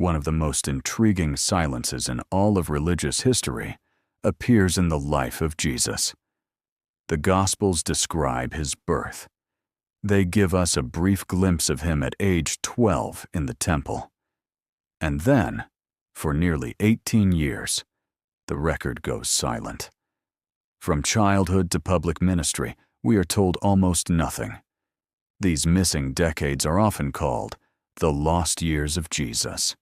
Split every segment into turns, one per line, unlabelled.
one of the most intriguing silences in all of religious history, appears in the life of Jesus. The Gospels describe his birth. They give us a brief glimpse of him at age 12 in the temple. And then, for nearly 18 years, the record goes silent. From childhood to public ministry, we are told almost nothing. These missing decades are often called the lost years of Jesus.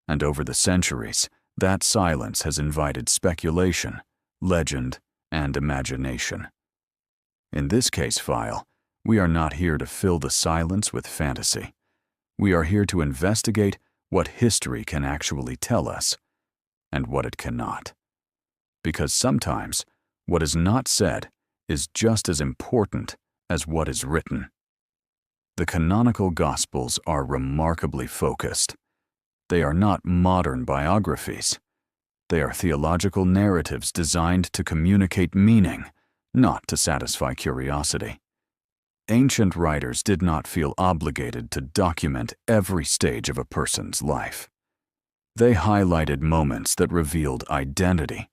And over the centuries, that silence has invited speculation, legend, and imagination. In this case file, we are not here to fill the silence with fantasy. We are here to investigate what history can actually tell us and what it cannot. Because sometimes, what is not said is just as important as what is written. The canonical Gospels are remarkably focused. They are not modern biographies. They are theological narratives designed to communicate meaning, not to satisfy curiosity. Ancient writers did not feel obligated to document every stage of a person's life. They highlighted moments that revealed identity,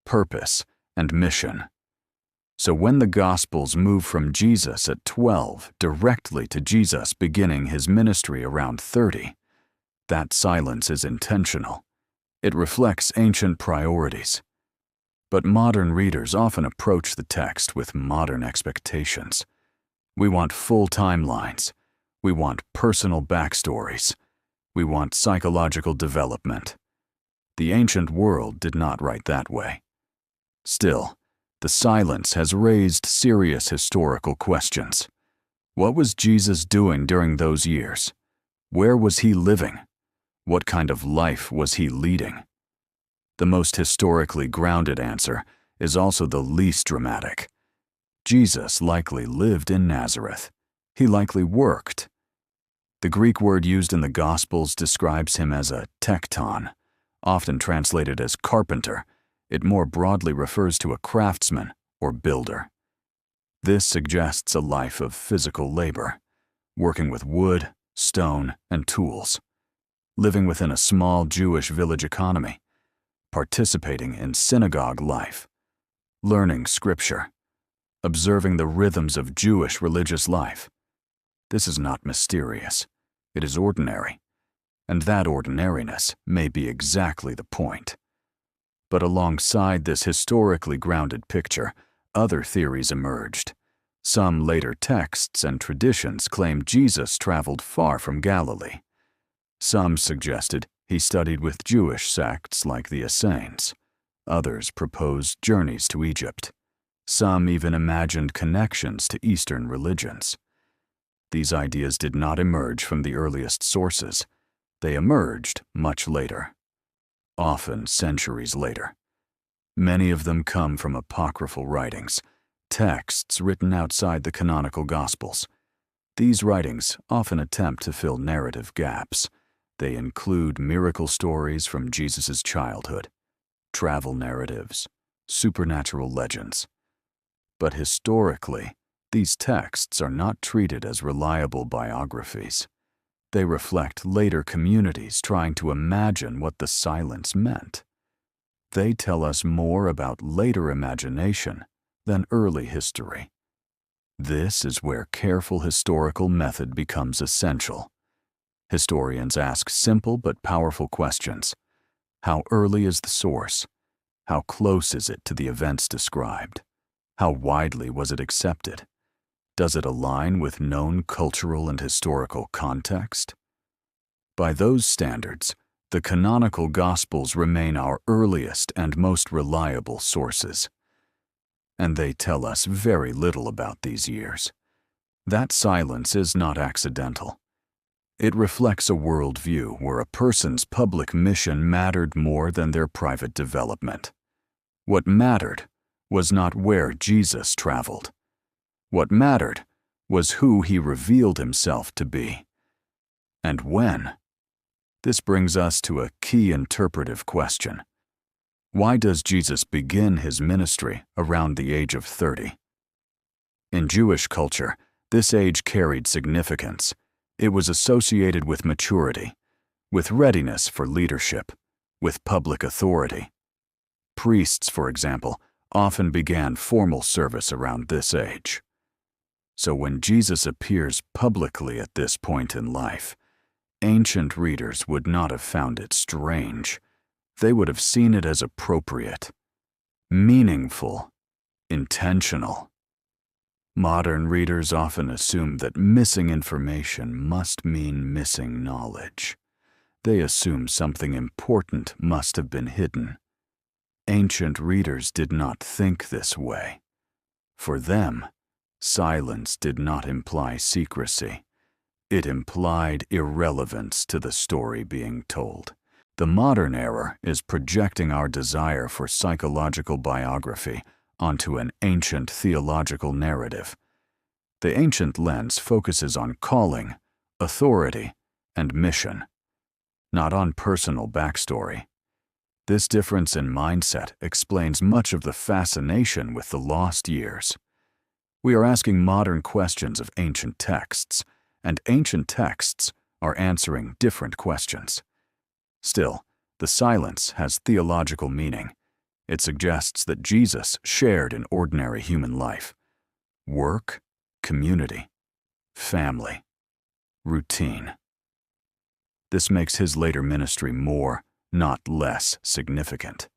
purpose, and mission. So when the Gospels move from Jesus at 12 directly to Jesus beginning his ministry around 30, that silence is intentional. It reflects ancient priorities. But modern readers often approach the text with modern expectations. We want full timelines. We want personal backstories. We want psychological development. The ancient world did not write that way. Still, the silence has raised serious historical questions. What was Jesus doing during those years? Where was he living? What kind of life was he leading? The most historically grounded answer is also the least dramatic. Jesus likely lived in Nazareth. He likely worked. The Greek word used in the Gospels describes him as a tekton, often translated as carpenter. It more broadly refers to a craftsman or builder. This suggests a life of physical labor, working with wood, stone, and tools, living within a small Jewish village economy, participating in synagogue life, learning scripture, observing the rhythms of Jewish religious life. This is not mysterious. It is ordinary. And that ordinariness may be exactly the point. But alongside this historically grounded picture, other theories emerged. Some later texts and traditions claim Jesus traveled far from Galilee. Some suggested he studied with Jewish sects like the Essenes. Others proposed journeys to Egypt. Some even imagined connections to Eastern religions. These ideas did not emerge from the earliest sources. They emerged much later, often centuries later. Many of them come from apocryphal writings, texts written outside the canonical Gospels. These writings often attempt to fill narrative gaps. They include miracle stories from Jesus' childhood, travel narratives, supernatural legends. But historically, these texts are not treated as reliable biographies. They reflect later communities trying to imagine what the silence meant. They tell us more about later imagination than early history. This is where careful historical method becomes essential. Historians ask simple but powerful questions. How early is the source? How close is it to the events described? How widely was it accepted? Does it align with known cultural and historical context? By those standards, the canonical Gospels remain our earliest and most reliable sources. And they tell us very little about these years. That silence is not accidental. It reflects a worldview where a person's public mission mattered more than their private development. What mattered was not where Jesus traveled. What mattered was who he revealed himself to be. And when. This brings us to a key interpretive question. Why does Jesus begin his ministry around the age of 30? In Jewish culture, this age carried significance. It was associated with maturity, with readiness for leadership, with public authority. Priests, for example, often began formal service around this age. So when Jesus appears publicly at this point in life, ancient readers would not have found it strange. They would have seen it as appropriate, meaningful, intentional. Modern readers often assume that missing information must mean missing knowledge. They assume something important must have been hidden. Ancient readers did not think this way. For them, silence did not imply secrecy. It implied irrelevance to the story being told. The modern era is projecting our desire for psychological biography onto an ancient theological narrative. The ancient lens focuses on calling, authority, and mission, not on personal backstory. This difference in mindset explains much of the fascination with the lost years. We are asking modern questions of ancient texts, and ancient texts are answering different questions. Still, the silence has theological meaning. It suggests that Jesus shared in ordinary human life: work, community, family, routine. This makes his later ministry more, not less, significant.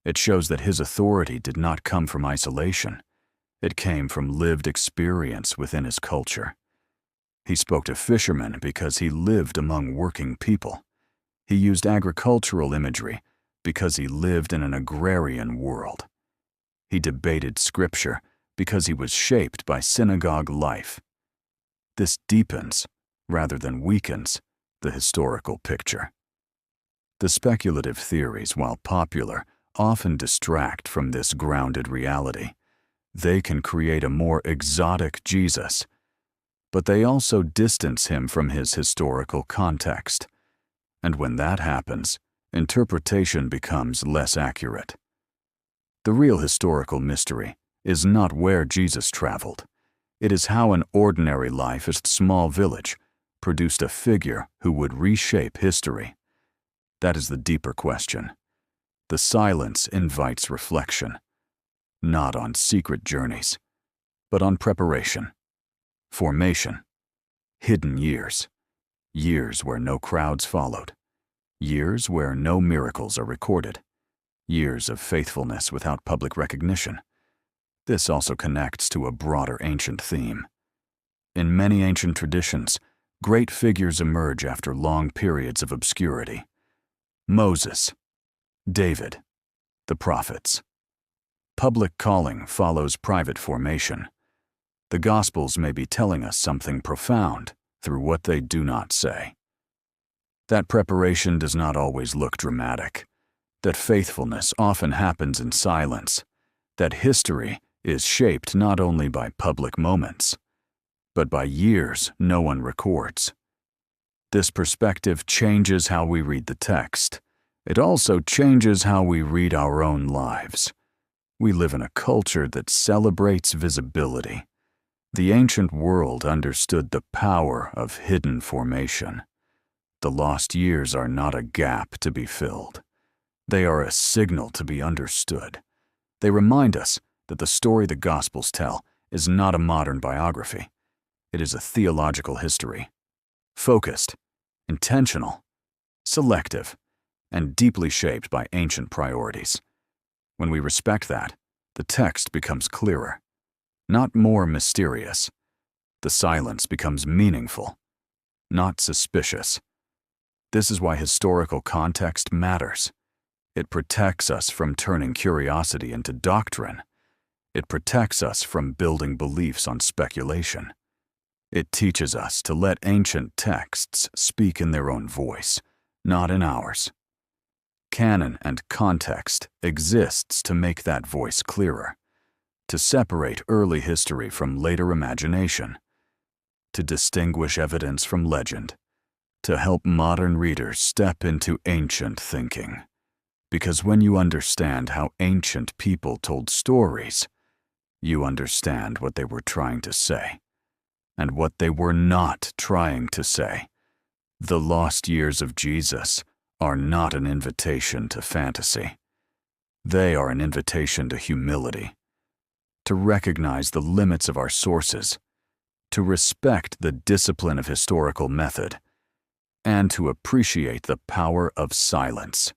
It shows that his authority did not come from isolation. It came from lived experience within his culture. He spoke to fishermen because he lived among working people. He used agricultural imagery because he lived in an agrarian world. He debated scripture because he was shaped by synagogue life. This deepens, rather than weakens, the historical picture. The speculative theories, while popular, often distract from this grounded reality. They can create a more exotic Jesus, but they also distance him from his historical context. And when that happens, interpretation becomes less accurate. The real historical mystery is not where Jesus traveled. It is how an ordinary life in a small village produced a figure who would reshape history. That is the deeper question. The silence invites reflection, not on secret journeys, but on preparation, formation, hidden years, years where no crowds followed, years where no miracles are recorded, years of faithfulness without public recognition. This also connects to a broader ancient theme. In many ancient traditions, great figures emerge after long periods of obscurity. Moses, David, the prophets. Public calling follows private formation. The Gospels may be telling us something profound through what they do not say. That preparation does not always look dramatic, that faithfulness often happens in silence, that history is shaped not only by public moments, but by years no one records. This perspective changes how we read the text. It also changes how we read our own lives. We live in a culture that celebrates visibility. The ancient world understood the power of hidden formation. The lost years are not a gap to be filled. They are a signal to be understood. They remind us that the story the Gospels tell is not a modern biography. It is a theological history. Focused, intentional, selective, and deeply shaped by ancient priorities. When we respect that, the text becomes clearer, not more mysterious. The silence becomes meaningful, not suspicious. This is why historical context matters. It protects us from turning curiosity into doctrine. It protects us from building beliefs on speculation. It teaches us to let ancient texts speak in their own voice, not in ours. Canon and context exists to make that voice clearer, to separate early history from later imagination, to distinguish evidence from legend, to help modern readers step into ancient thinking. Because when you understand how ancient people told stories, you understand what they were trying to say, and what they were not trying to say. The lost years of Jesus are not an invitation to fantasy. They are an invitation to humility, to recognize the limits of our sources, to respect the discipline of historical method, and to appreciate the power of silence.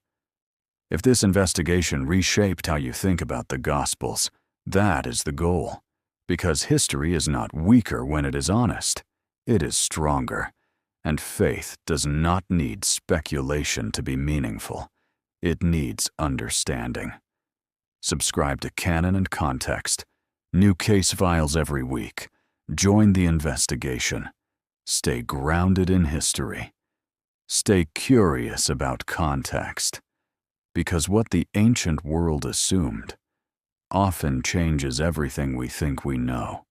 If this investigation reshaped how you think about the Gospels, that is the goal, because history is not weaker when it is honest, it is stronger, and faith does not need speculation to be meaningful. It needs understanding. Subscribe to Canon Context. New case files every week. Join the investigation. Stay grounded in history. Stay curious about context, because what the ancient world assumed often changes everything we think we know.